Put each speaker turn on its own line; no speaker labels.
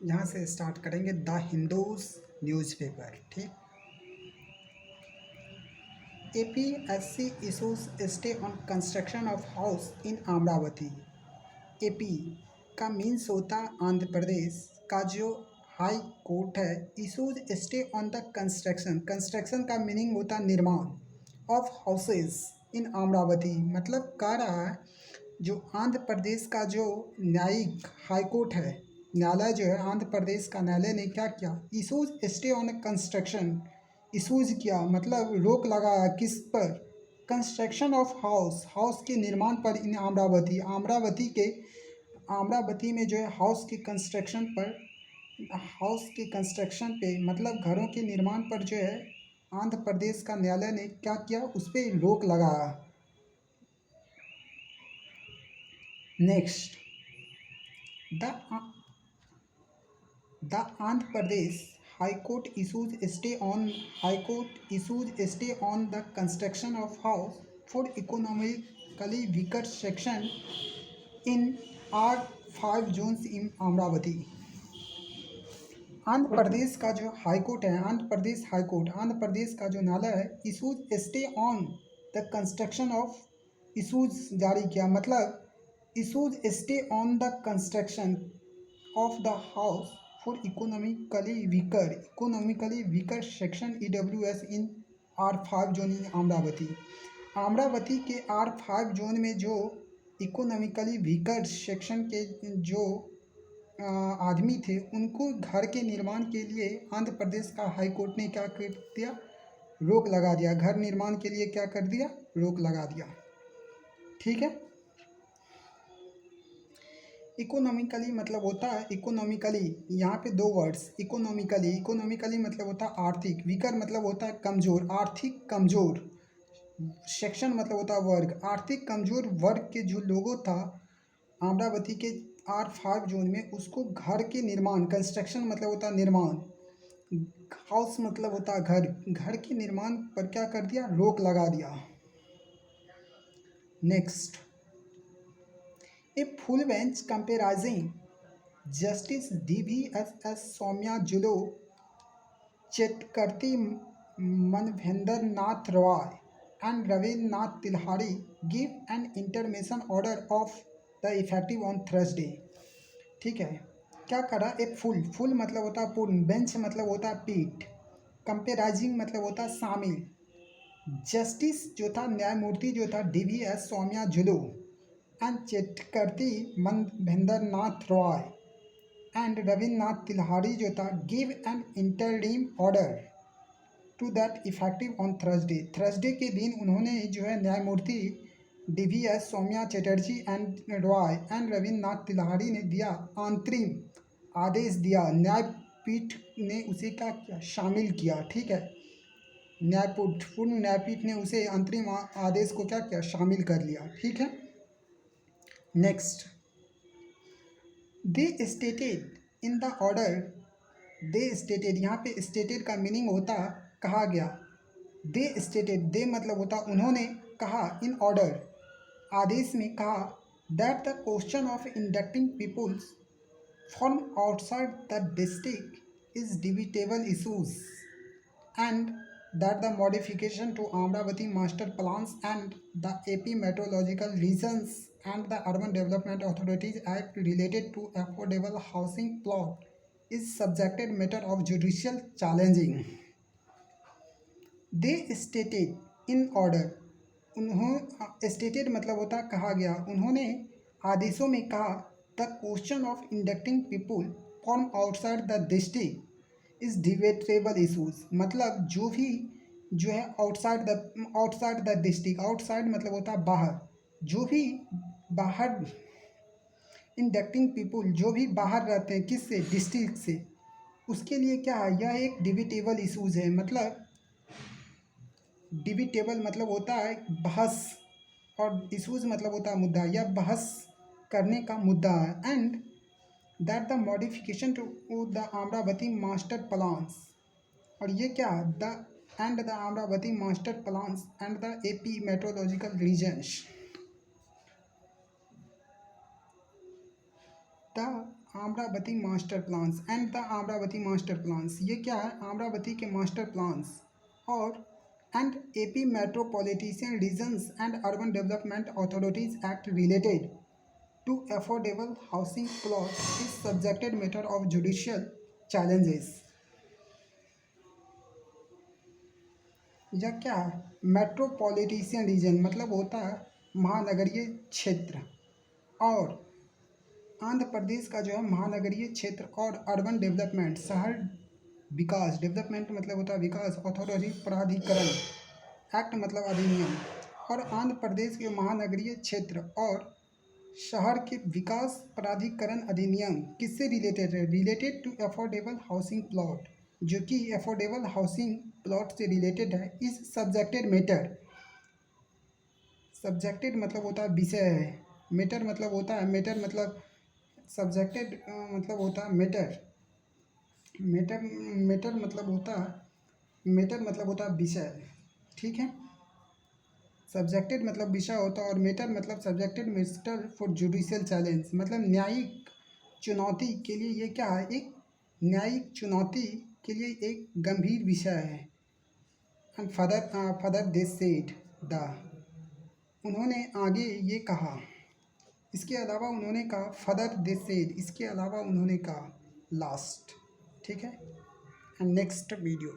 यहाँ से स्टार्ट करेंगे द हिंदूज न्यूज़पेपर। ठीक, APSC issues stay on construction of house in Amravati. AP का मीन्स होता आंध्र प्रदेश का जो हाई कोर्ट है, issues stay on the construction, construction का मीनिंग होता निर्माण ऑफ हाउसेस इन अमरावती, मतलब कह रहा है जो आंध्र प्रदेश का जो न्यायिक हाई कोर्ट है, न्यायालय जो है आंध्र प्रदेश का न्यायालय ने क्या किया, issues stay on construction, issues किया मतलब रोक लगाया किस पर, कंस्ट्रक्शन ऑफ हाउस, हाउस के निर्माण पर इन अमरावती, अमरावती में जो है हाउस के कंस्ट्रक्शन पर, हाउस के कंस्ट्रक्शन पे मतलब घरों के निर्माण पर जो है आंध्र प्रदेश का न्यायालय ने क्या किया, उस पर रोक लगाया। Next, the The Andhra Pradesh High Court issues stay on the construction of house for economically weaker section in R5 zones in Amravati। Andhra Pradesh का जो हाई कोर्ट है, आंध्र प्रदेश हाई कोर्ट, आंध्र प्रदेश का जो न्यायालय है, issues stay on the construction of, issues जारी किया मतलब issues stay on the construction of the house for economically weaker section EWS in R5 zone in Amravati. Amravati के R5 जोन में जो इकोनॉमिकली वीकर सेक्शन के जो आदमी थे, उनको घर के निर्माण के लिए आंध्र प्रदेश का हाई कोर्ट ने क्या कर दिया, रोक लगा दिया, घर निर्माण के लिए क्या कर दिया, रोक लगा दिया। ठीक है, इकोनॉमिकली मतलब होता है, इकोनॉमिकली यहाँ पे दो वर्ड्स, इकोनॉमिकली, इकोनॉमिकली मतलब होता है आर्थिक, वीकर मतलब होता है कमज़ोर, आर्थिक कमज़ोर, सेक्शन मतलब होता है वर्ग, आर्थिक कमज़ोर वर्ग के जो लोगों था अमरावती के R5 जोन में, उसको घर के निर्माण, कंस्ट्रक्शन मतलब होता है निर्माण, हाउस मतलब होता है घर, घर के निर्माण पर क्या कर दिया, रोक लगा दिया। Next, a full bench comprising justice DVSS Somayajulu चेटकर्ती Manavendra Nath Roy and Ravindra Nath Tilhari give an interim order of the effective on Thursday. ठीक है, क्या करा, एक फुल मतलब होता है पूर्ण, बेंच मतलब होता है पीठ, कंपेराइजिंग मतलब होता है शामिल, जस्टिस जो था न्यायमूर्ति जो था DVS सौम्या जुलू एंड चेटकर्ती मनभेंद्र नाथ रॉय एंड रविन्द्रनाथ तिलहारी जो था give an interim order to that effective on Thursday, Thursday के दिन उन्होंने जो है न्यायमूर्ति DVS Soumya Chatterjee and Roy and Ravindranath Tilhari ने दिया अंतरिम आदेश दिया, न्यायपीठ ने उसे क्या किया, शामिल किया। ठीक है, पूर्ण न्यायपीठ ने उसे अंतरिम आदेश को क्या किया, शामिल कर लिया। ठीक है, next, they stated in the order, they stated, यहाँ पे स्टेटेड का मीनिंग होता कहा गया, दे स्टेटेड, दे मतलब होता उन्होंने कहा, इन ऑर्डर आदेश में कहा, that the question of inducting peoples from outside the district is debatable issues and that the modification to Amravati master plans and the AP meteorological regions and the Urban Development Authorities Act related to affordable housing plot is subjected matter of judicial challenging। They stated in order, उन्होंने stated मतलब होता कहा गया, उन्होंने आदेशों में कहा, the question of inducting people from outside the district इस डिबेटेबल इशूज़, मतलब जो भी जो है आउटसाइड द डिस्ट्रिक्ट, आउटसाइड मतलब होता है बाहर, जो भी बाहर, इंडक्टिंग पीपुल जो भी बाहर रहते हैं किससे, डिस्ट्रिक्ट से, उसके लिए क्या है, यह एक डिबेटेबल इशूज़ है, मतलब डिबेटेबल मतलब होता है बहस और इशूज़ मतलब होता है मुद्दा, यह बहस करने का मुद्दा है। And that the modification to the Amaravati master plans, और ये क्या, the and the Amaravati master plans and the AP metrological regions, the Amaravati master plans and the Amaravati master plans, ये क्या है, आम्रावती के मास्टर प्लान्स और and AP metropolitan regions and urban development authorities act related to affordable housing plot is subjected matter of judicial challenges. यह क्या है, मेट्रोपॉलिटिशियन reason मतलब होता है महानगरीय क्षेत्र, और आंध्र प्रदेश का जो है महानगरीय क्षेत्र और अर्बन डेवलपमेंट शहर विकास, डेवलपमेंट मतलब होता है विकास, अथॉरिटी प्राधिकरण, एक्ट मतलब अधिनियम, और आंध्र प्रदेश के महानगरीय क्षेत्र और शहर के विकास प्राधिकरण अधिनियम किससे रिलेटेड है, related to affordable housing plot, जो कि अफोर्डेबल हाउसिंग प्लॉट से रिलेटेड है। इस सब्जेक्टेड मैटर, सब्जेक्टेड मतलब होता है विषय है, मैटर मतलब होता है, मैटर मतलब सब्जेक्टेड मतलब होता है मैटर, मैटर मतलब होता है, मैटर मतलब होता है विषय, ठीक है। सब्जेक्टेड मतलब विषय होता है और मैटर मतलब subjected matter for judicial challenge, मतलब न्यायिक चुनौती के लिए ये क्या है, एक न्यायिक चुनौती के लिए एक गंभीर विषय है। And further they said the, उन्होंने आगे ये कहा, इसके अलावा उन्होंने कहा, फर्दर दे सेड, इसके अलावा उन्होंने कहा, लास्ट, ठीक है। And next video.